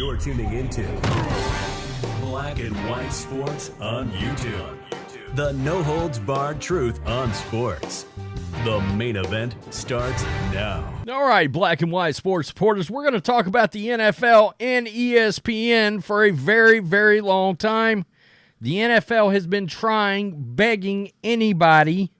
You're tuning into Black and White Sports on YouTube. The no-holds-barred truth on sports. The main event starts now. All right, Black and White Sports supporters, we're going to talk about the NFL and ESPN for a very, very long time. The NFL has been begging anybody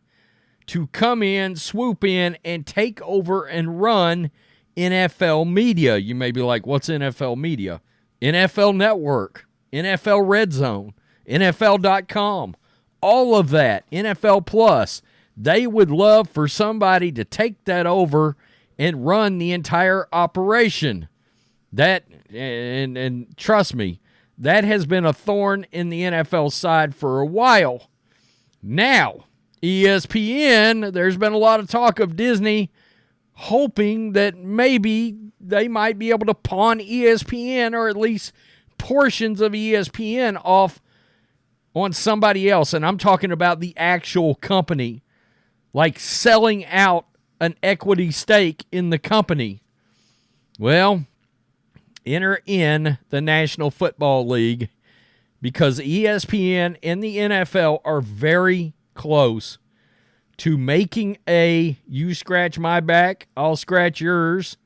to come in, swoop in, and take over and run NFL media. You may be like, what's NFL media? NFL Network, NFL Redzone, NFL.com, all of that, NFL Plus. They would love for somebody to take that over and run the entire operation. That, and trust me, that has been a thorn in the NFL side for a while. Now, ESPN, there's been a lot of talk of Disney hoping that maybe they might be able to pawn ESPN or at least portions of ESPN off on somebody else. And I'm talking about the actual company, like selling out an equity stake in the company. Well, enter in the National Football League because ESPN and the NFL are very close to making a you scratch my back, I'll scratch yours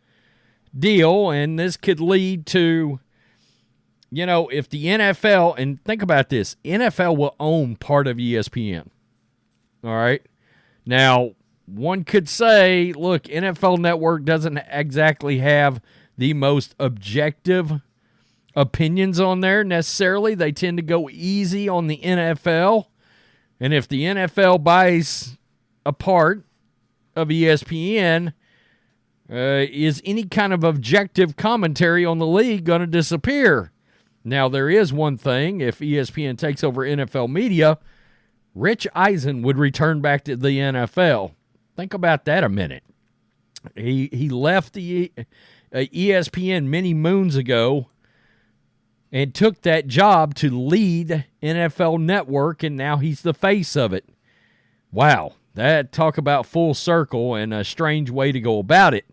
deal. And this could lead to, you know, if the NFL, and think about this, NFL will own part of ESPN. All right. Now, one could say, look, NFL Network doesn't exactly have the most objective opinions on there necessarily. They tend to go easy on the NFL. And if the NFL buys a part of ESPN, is any kind of objective commentary on the league going to disappear? Now, there is one thing. If ESPN takes over NFL media, Rich Eisen would return back to the NFL. Think about that a minute. He left the ESPN many moons ago and took that job to lead NFL Network, and now he's the face of it. Wow, that talk about full circle and a strange way to go about it.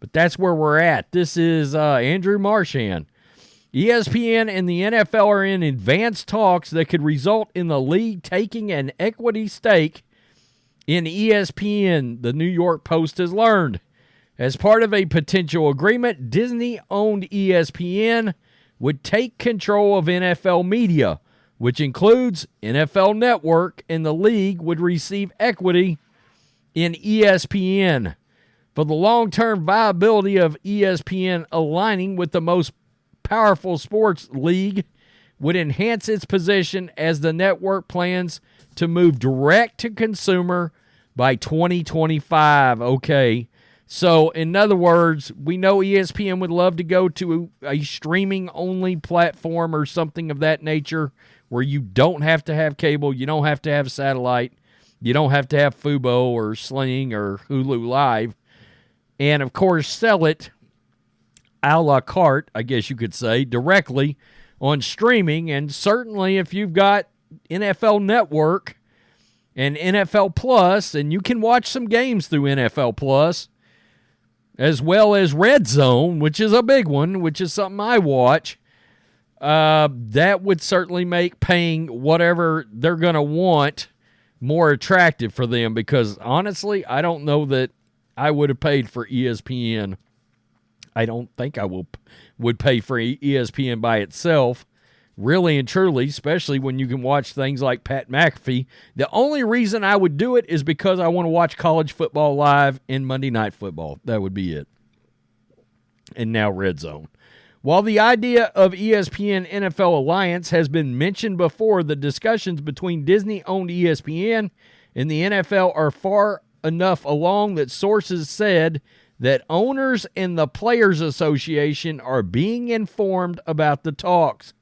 But that's where we're at. This is Andrew Marchand. ESPN and the NFL are in advanced talks that could result in the league taking an equity stake in ESPN, the New York Post has learned. As part of a potential agreement, Disney-owned ESPN would take control of NFL media, which includes NFL Network, and the league would receive equity in ESPN. For the long-term viability of ESPN aligning with the most powerful sports league would enhance its position as the network plans to move direct to consumer by 2025. Okay, so in other words, we know ESPN would love to go to a streaming-only platform or something of that nature where you don't have to have cable, you don't have to have satellite, you don't have to have Fubo or Sling or Hulu Live, and of course sell it a la carte, I guess you could say, directly on streaming. And certainly if you've got NFL Network and NFL Plus, and you can watch some games through NFL Plus, as well as Redzone, which is a big one, which is something I watch, that would certainly make paying whatever they're going to want more attractive for them, because honestly, I don't know that I would have paid for ESPN. I don't think I would pay for ESPN by itself, really and truly, especially when you can watch things like Pat McAfee. The only reason I would do it is because I want to watch college football live and Monday Night Football. That would be it. And now Redzone. While the idea of ESPN NFL Alliance has been mentioned before, the discussions between Disney-owned ESPN and the NFL are far enough along that sources said that owners and the Players Association are being informed about the talks.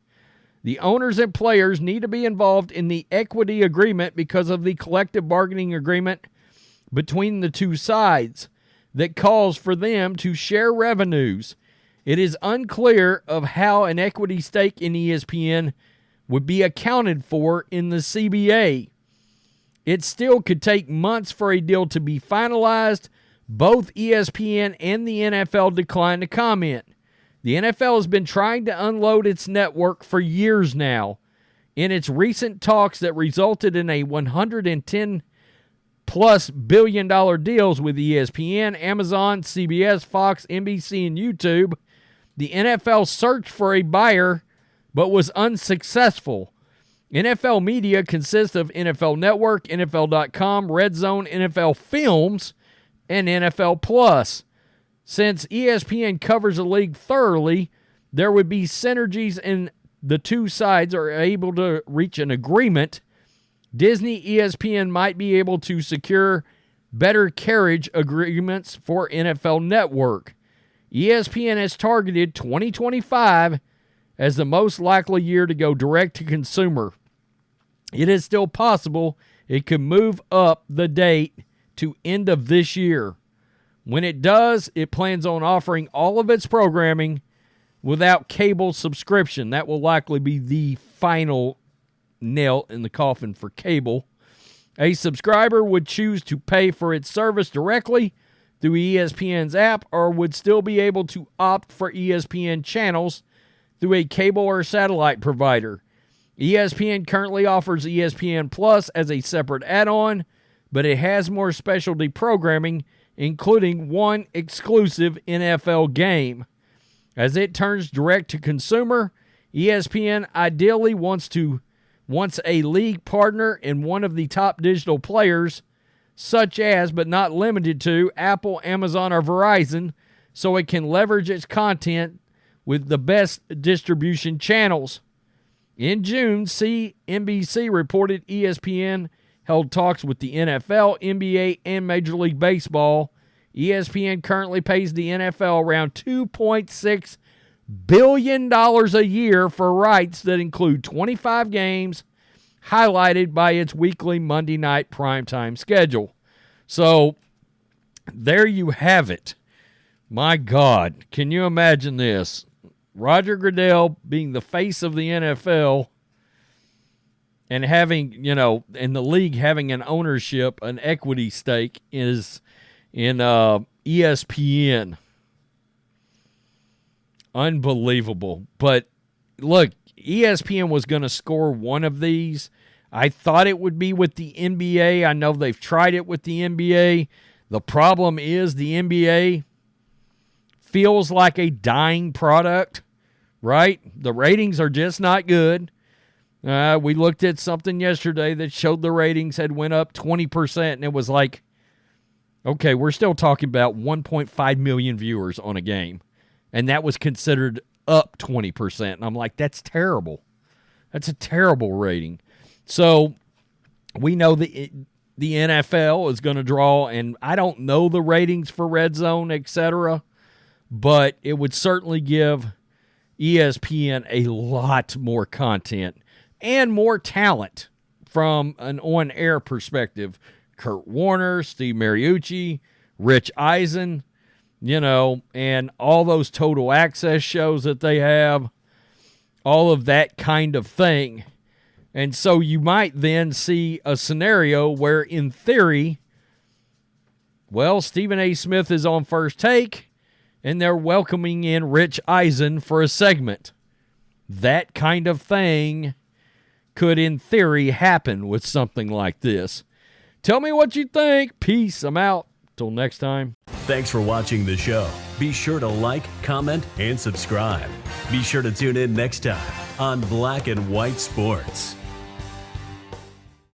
The owners and players need to be involved in the equity agreement because of the collective bargaining agreement between the two sides that calls for them to share revenues. It is unclear of how an equity stake in ESPN would be accounted for in the CBA. It still could take months for a deal to be finalized. Both ESPN and the NFL declined to comment. The NFL has been trying to unload its network for years now. In its recent talks that resulted in a $110+ billion deals with ESPN, Amazon, CBS, Fox, NBC, and YouTube, the NFL searched for a buyer but was unsuccessful. NFL media consists of NFL Network, NFL.com, Redzone, NFL Films, and NFL Plus. Since ESPN covers the league thoroughly, there would be synergies and the two sides are able to reach an agreement. Disney ESPN might be able to secure better carriage agreements for NFL Network. ESPN has targeted 2025 as the most likely year to go direct to consumer. It is still possible it could move up the date to end of this year. When it does, it plans on offering all of its programming without cable subscription. That will likely be the final nail in the coffin for cable. A subscriber would choose to pay for its service directly through ESPN's app or would still be able to opt for ESPN channels through a cable or satellite provider. ESPN currently offers ESPN Plus as a separate add-on, but it has more specialty programming, including one exclusive NFL game. As it turns direct to consumer, ESPN ideally wants a league partner in one of the top digital players, such as, but not limited to, Apple, Amazon, or Verizon, so it can leverage its content with the best distribution channels. In June, CNBC reported ESPN held talks with the NFL, NBA, and Major League Baseball. ESPN currently pays the NFL around $2.6 billion a year for rights that include 25 games, highlighted by its weekly Monday night primetime schedule. So, there you have it. My God, can you imagine this? Roger Goodell being the face of the NFL and having, in the league having an ownership, an equity stake is in ESPN. Unbelievable. But look, ESPN was going to score one of these. I thought it would be with the NBA. I know they've tried it with the NBA. The problem is the NBA feels like a dying product, right? The ratings are just not good. We looked at something yesterday that showed the ratings had went up 20%, and it was like, okay, we're still talking about 1.5 million viewers on a game, and that was considered up 20%. And I'm like, that's terrible. That's a terrible rating. So we know the NFL is going to draw, and I don't know the ratings for Redzone, etc., but it would certainly give ESPN a lot more content and more talent from an on-air perspective. Kurt Warner, Steve Mariucci, Rich Eisen, and all those total access shows that they have, all of that kind of thing. And so you might then see a scenario where, in theory, Stephen A. Smith is on First Take, and they're welcoming in Rich Eisen for a segment. That kind of thing could, in theory, happen with something like this. Tell me what you think. Peace. I'm out. Till next time. Thanks for watching the show. Be sure to like, comment, and subscribe. Be sure to tune in next time on Black and White Sports.